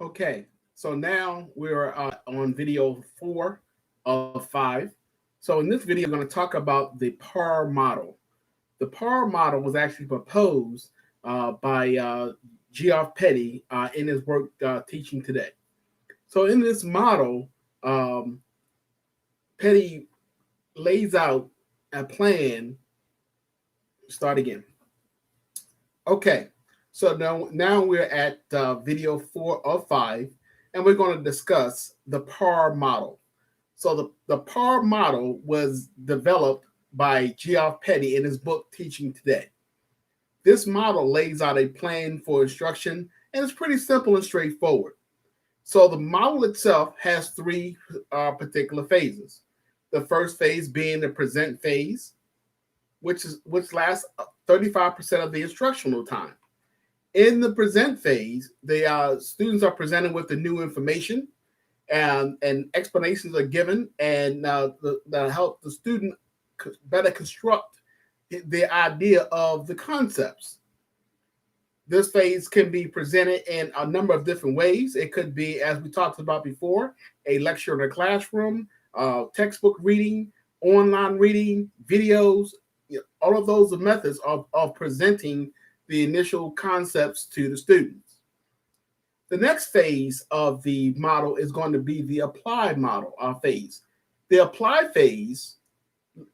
Okay, so now we're on video 4 of 5. So in this video, we're going to talk about the PAR model. The PAR model was actually proposed by Geoff in his work Teaching Today. So in this model, um, Petty lays out a plan. Start again. Okay, so now we're at video 4 of 5, and we're going to discuss the PAR model. So the PAR model was developed by Geoff Petty in his book Teaching Today. This model lays out a plan for instruction, and it's pretty simple and straightforward. So the model itself has three particular phases. The first phase being the present phase, which lasts 35% of the instructional time. In the present phase, the students are presented with the new information, and explanations are given, and that help the student better construct the idea of the concepts. This phase can be presented in a number of different ways. It could be, as we talked about before, a lecture in a classroom, textbook reading, online reading, videos. All of those are methods of presenting the initial concepts to the students. The next phase of the model is going to be the applied model phase. The applied phase,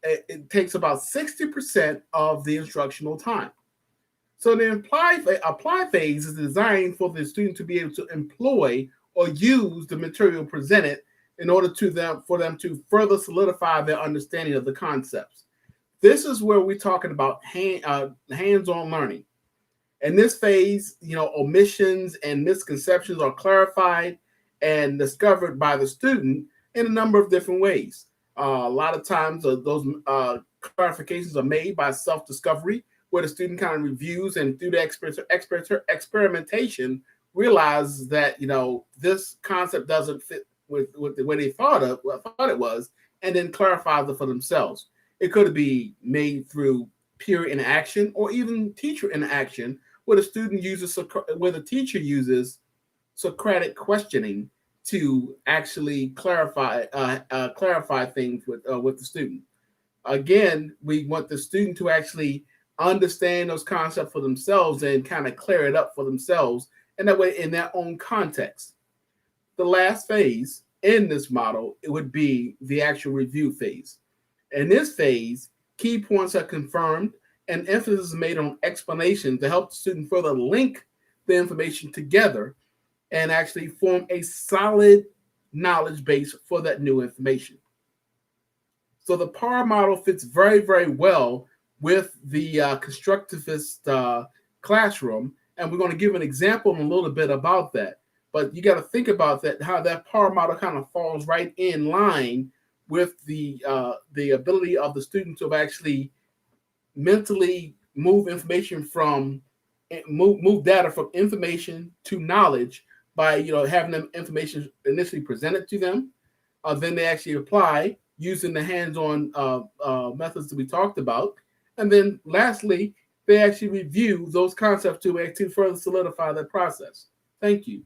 it takes about 60% of the instructional time. So the applied phase is designed for the student to be able to employ or use the material presented in order for them to further solidify their understanding of the concepts. This is where we're talking about hands-on learning. In this phase, omissions and misconceptions are clarified and discovered by the student in a number of different ways. A lot of times, those clarifications are made by self-discovery, where the student kind of reviews and through the experimentation realizes that this concept doesn't fit with the way they thought it was, and then clarifies it for themselves. It could be made through peer interaction or even teacher interaction, where the teacher uses Socratic questioning to actually clarify things with the student. Again, we want the student to actually understand those concepts for themselves and kind of clear it up for themselves, and that way in their own context. The last phase in this model, it would be the actual review phase. In this phase, key points are confirmed and emphasis is made on explanation to help the student further link the information together and actually form a solid knowledge base for that new information. So the PAR model fits very, very well with the constructivist classroom, and we're going to give an example in a little bit about that. But you got to think about that, how that PAR model kind of falls right in line with the ability of the student to actually mentally move data from information to knowledge by having them information initially presented to them, then they actually apply using the hands-on methods that we talked about, and then lastly they actually review those concepts to further solidify that process. Thank you.